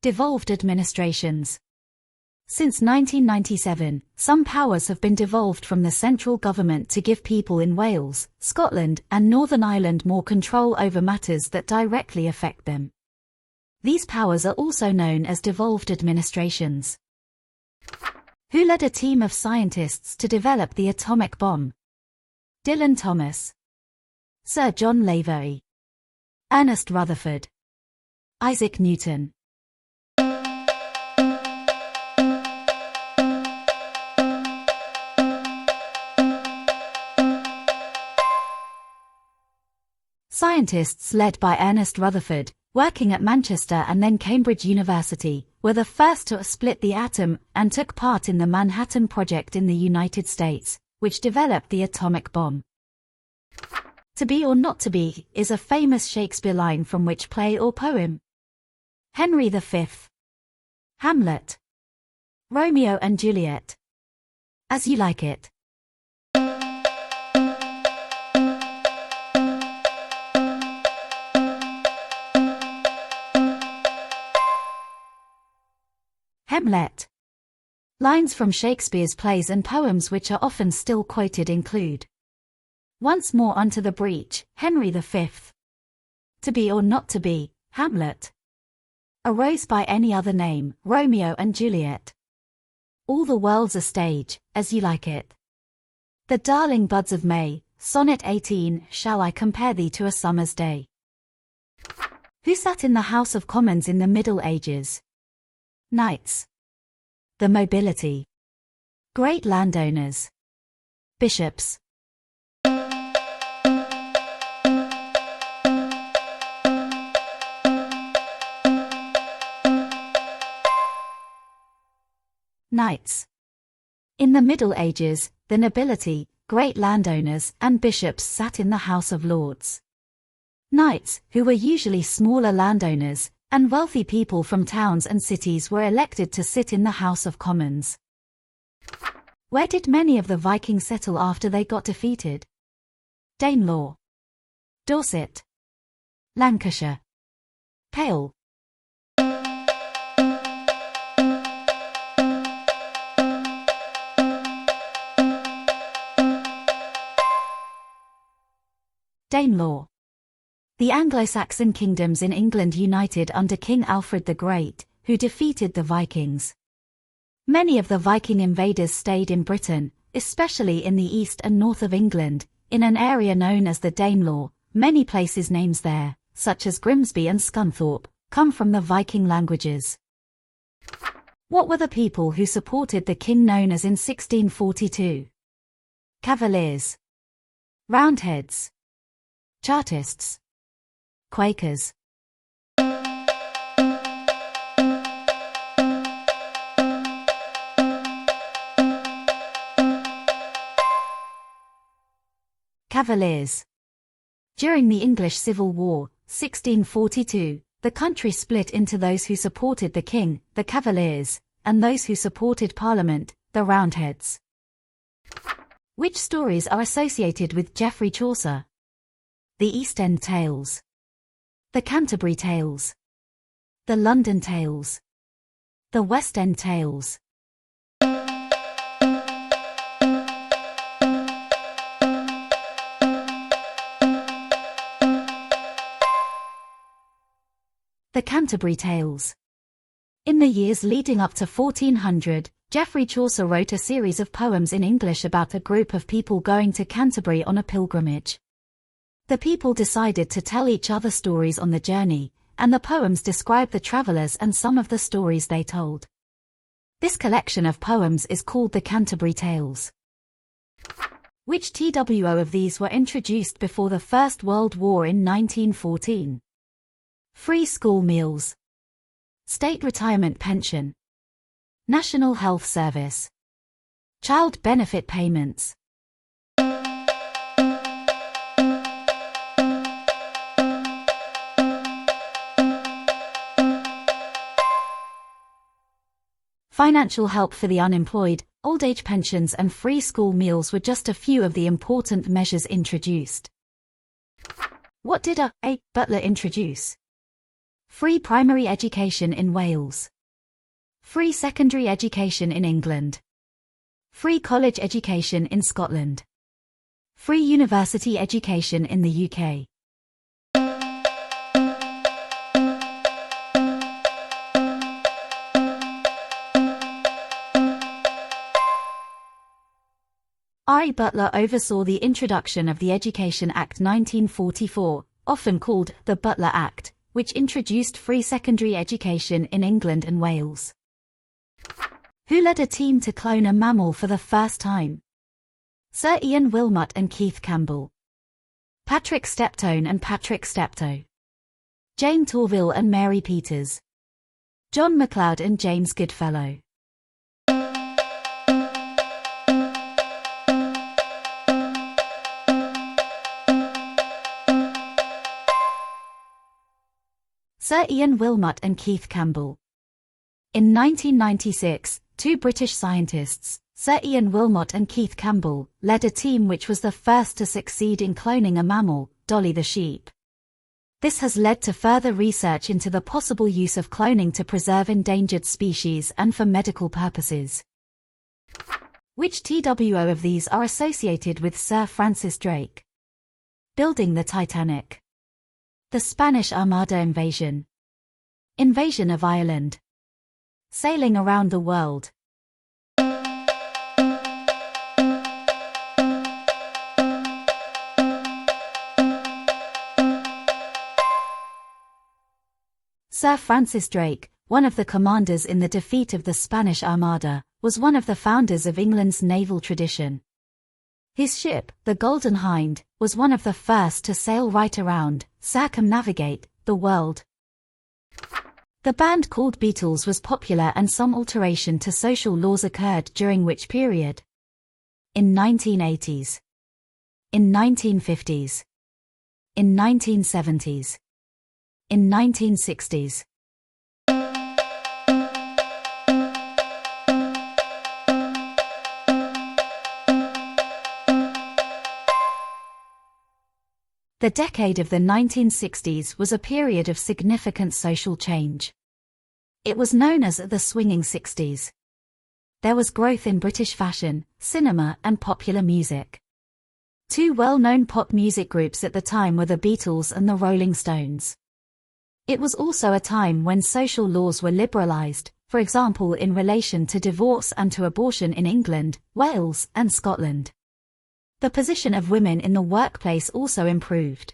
Devolved administrations. Since 1997, some powers have been devolved from the central government to give people in Wales, Scotland, and Northern Ireland more control over matters that directly affect them. These powers are also known as devolved administrations. Who led a team of scientists to develop the atomic bomb? Dylan Thomas, Sir John Lavery, Ernest Rutherford, Isaac Newton. Scientists led by Ernest Rutherford, working at Manchester and then Cambridge University, were the first to split the atom and took part in the Manhattan Project in the United States, which developed the atomic bomb. To be or not to be is a famous Shakespeare line from which play or poem? Henry V. Hamlet. Romeo and Juliet. As You Like It. Hamlet. Lines from Shakespeare's plays and poems which are often still quoted include: Once more unto the breach, Henry V. To be or not to be, Hamlet. A rose by any other name, Romeo and Juliet. All the world's a stage, as you like it. The darling buds of May, Sonnet 18, shall I compare thee to a summer's day? Who sat in the House of Commons in the Middle Ages? Knights. The nobility. Great landowners. Bishops. Knights. In the Middle Ages, the nobility, great landowners, and bishops sat in the House of Lords. Knights, who were usually smaller landowners, and wealthy people from towns and cities were elected to sit in the House of Commons. Where did many of the Vikings settle after they got defeated? Danelaw. Dorset. Lancashire. Pale. Danelaw. The Anglo-Saxon kingdoms in England united under King Alfred the Great, who defeated the Vikings. Many of the Viking invaders stayed in Britain, especially in the east and north of England, in an area known as the Danelaw. Many places names there, such as Grimsby and Scunthorpe, come from the Viking languages. What were the people who supported the king known as in 1642? Cavaliers. Roundheads. Chartists. Quakers. Cavaliers. During the English Civil War, 1642, the country split into those who supported the king, the Cavaliers, and those who supported Parliament, the Roundheads. Which stories are associated with Geoffrey Chaucer? The East End Tales. The Canterbury Tales. The London Tales. The West End Tales. The Canterbury Tales. In the years leading up to 1400, Geoffrey Chaucer wrote a series of poems in English about a group of people going to Canterbury on a pilgrimage. The people decided to tell each other stories on the journey, and the poems describe the travelers and some of the stories they told. This collection of poems is called the Canterbury Tales. Which TWO of these were introduced before the First World War in 1914? Free school meals, state retirement pension, National Health Service, child benefit payments. Financial help for the unemployed, old age pensions and free school meals were just a few of the important measures introduced. What did A. Butler introduce? Free primary education in Wales. Free secondary education in England. Free college education in Scotland. Free university education in the UK. R. Butler oversaw the introduction of the Education Act 1944, often called the Butler Act, which introduced free secondary education in England and Wales. Who led a team to clone a mammal for the first time? Sir Ian Wilmot and Keith Campbell. Patrick Steptone and Patrick Steptoe. Jane Torville and Mary Peters. John MacLeod and James Goodfellow. Sir Ian Wilmot and Keith Campbell. In 1996, two British scientists, Sir Ian Wilmot and Keith Campbell, led a team which was the first to succeed in cloning a mammal, Dolly the sheep. This has led to further research into the possible use of cloning to preserve endangered species and for medical purposes. Which TWO of these are associated with Sir Francis Drake? Building the Titanic. The Spanish Armada invasion. Invasion of Ireland. Sailing around the world. Sir Francis Drake, one of the commanders in the defeat of the Spanish Armada, was one of the founders of England's naval tradition. His ship, the Golden Hind, was one of the first to sail right around, circumnavigate, the world. The band called Beatles was popular and some alteration to social laws occurred during which period? In 1980s. In 1950s. In 1970s. In 1960s. The decade of the 1960s was a period of significant social change. It was known as the swinging 60s. There was growth in British fashion, cinema, and popular music. Two well-known pop music groups at the time were the Beatles and the Rolling Stones. It was also a time when social laws were liberalised, for example in relation to divorce and to abortion in England, Wales, and Scotland. The position of women in the workplace also improved.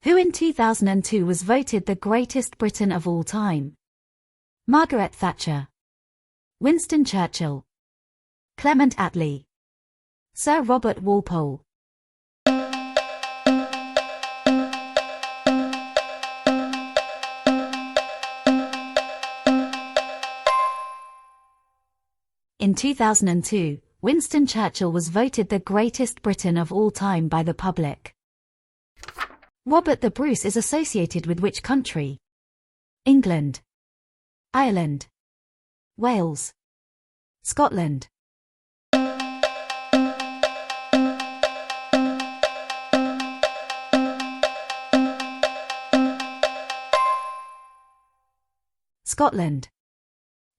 Who in 2002 was voted the greatest Briton of all time? Margaret Thatcher. Winston Churchill. Clement Attlee. Sir Robert Walpole. In 2002, Winston Churchill was voted the greatest Briton of all time by the public. Robert the Bruce is associated with which country? England. Ireland. Wales. Scotland. Scotland.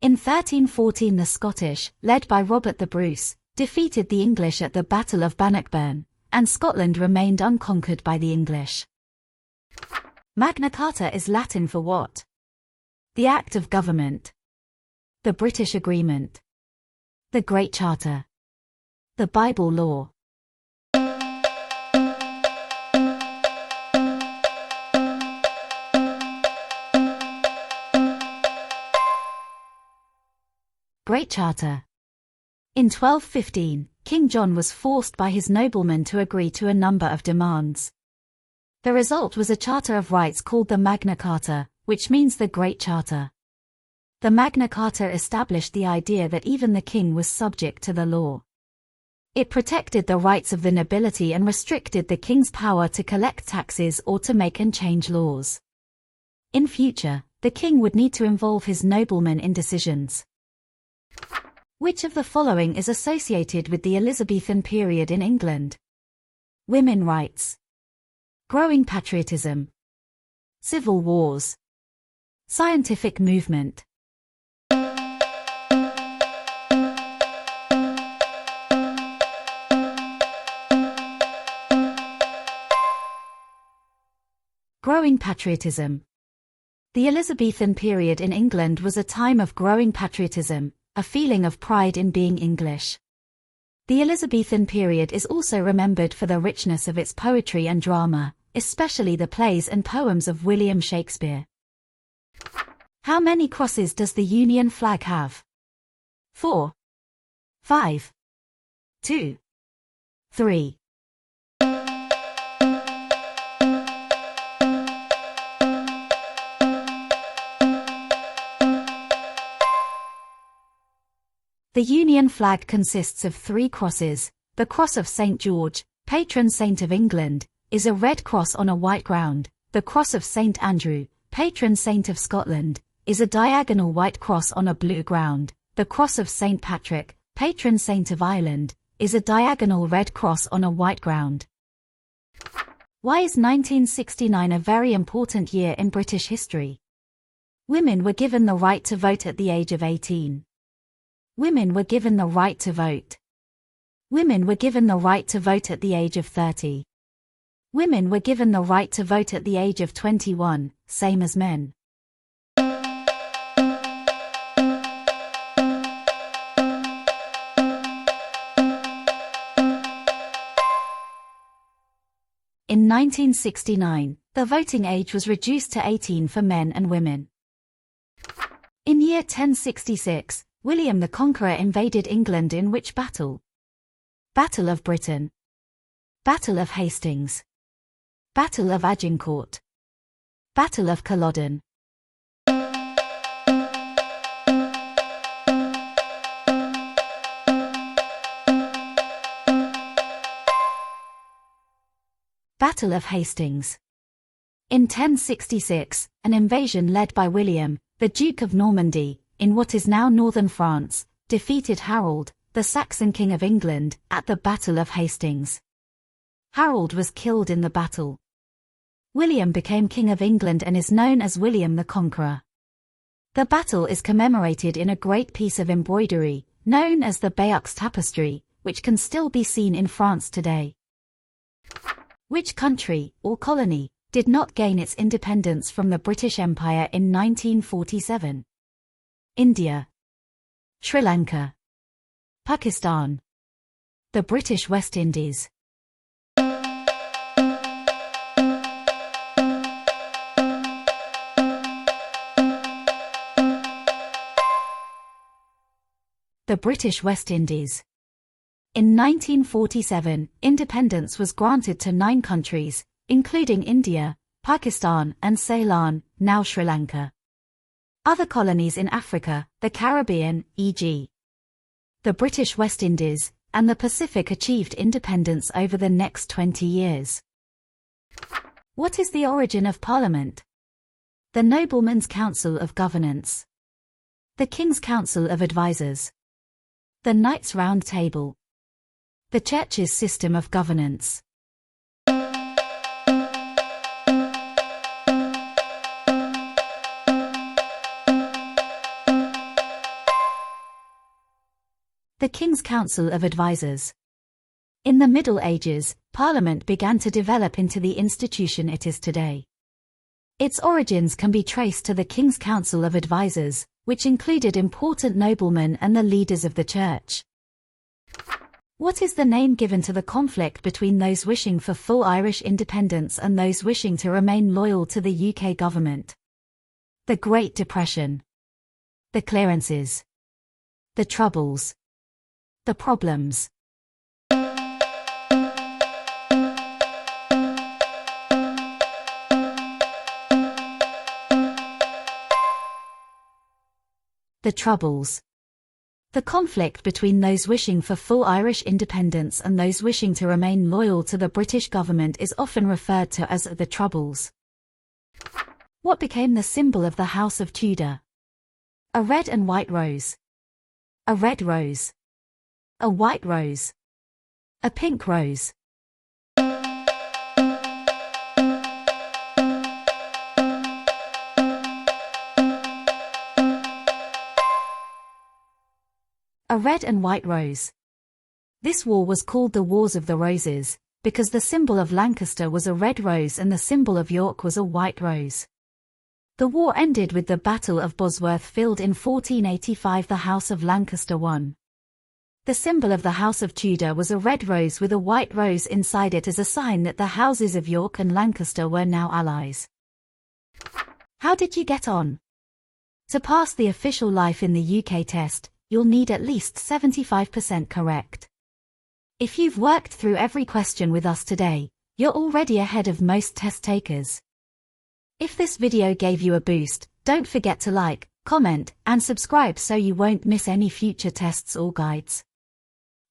In 1314 the Scottish, led by Robert the Bruce, defeated the English at the Battle of Bannockburn, and Scotland remained unconquered by the English. Magna Carta is Latin for what? The Act of Government. The British Agreement. The Great Charter. The Bible Law. Great Charter. In 1215, King John was forced by his noblemen to agree to a number of demands. The result was a Charter of Rights called the Magna Carta, which means the Great Charter. The Magna Carta established the idea that even the king was subject to the law. It protected the rights of the nobility and restricted the king's power to collect taxes or to make and change laws. In future, the king would need to involve his noblemen in decisions. Which of the following is associated with the Elizabethan period in England? Women rights, growing patriotism, civil wars, scientific movement. Growing patriotism. The Elizabethan period in England was a time of growing patriotism, a feeling of pride in being English. The Elizabethan period is also remembered for the richness of its poetry and drama, especially the plays and poems of William Shakespeare. How many crosses does the Union flag have? 4, 5, 2, 3. The Union flag consists of 3 crosses. The Cross of St. George, patron saint of England, is a red cross on a white ground. The Cross of St. Andrew, patron saint of Scotland, is a diagonal white cross on a blue ground. The Cross of St. Patrick, patron saint of Ireland, is a diagonal red cross on a white ground. Why is 1969 a very important year in British history? Women were given the right to vote at the age of 18. Women were given the right to vote. Women were given the right to vote at the age of 30. Women were given the right to vote at the age of 21, same as men. In 1969, the voting age was reduced to 18 for men and women. In year 1066, William the Conqueror invaded England in which battle? Battle of Britain, Battle of Hastings, Battle of Agincourt, Battle of Culloden. Battle of Hastings. In 1066, an invasion led by William, the Duke of Normandy, in what is now northern France, defeated Harold, the Saxon King of England, at the Battle of Hastings. Harold was killed in the battle. William became King of England and is known as William the Conqueror. The battle is commemorated in a great piece of embroidery, known as the Bayeux Tapestry, which can still be seen in France today. Which country, or colony, did not gain its independence from the British Empire in 1947? India, Sri Lanka, Pakistan, the British West Indies. The British West Indies. In 1947, independence was granted to 9 countries, including India, Pakistan and Ceylon, now Sri Lanka. Other colonies in Africa, the Caribbean, e.g. the British West Indies, and the Pacific achieved independence over the next 20 years. What is the origin of Parliament? The Noblemen's Council of Governance, the King's Council of Advisers, the Knights' Round Table, the Church's system of governance. The King's Council of Advisers. In the Middle Ages, Parliament began to develop into the institution it is today. Its origins can be traced to the King's Council of Advisers, which included important noblemen and the leaders of the church. What is the name given to the conflict between those wishing for full Irish independence and those wishing to remain loyal to the UK government? The Great Depression, the Clearances, the Troubles, The problems. The Troubles. The conflict between those wishing for full Irish independence and those wishing to remain loyal to the British government is often referred to as the Troubles. What became the symbol of the House of Tudor? A red and white rose. A red rose. A white rose. A pink rose. A red and white rose. This war was called the Wars of the Roses, because the symbol of Lancaster was a red rose and the symbol of York was a white rose. The war ended with the Battle of Bosworth Field in 1485. The House of Lancaster won. The symbol of the House of Tudor was a red rose with a white rose inside it as a sign that the houses of York and Lancaster were now allies. How did you get on? To pass the official Life in the UK test, you'll need at least 75% correct. If you've worked through every question with us today, you're already ahead of most test takers. If this video gave you a boost, don't forget to like, comment, and subscribe so you won't miss any future tests or guides.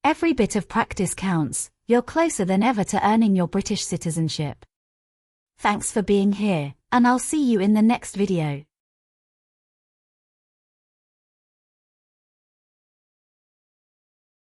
Every bit of practice counts. You're closer than ever to earning your British citizenship. Thanks for being here, and I'll see you in the next video.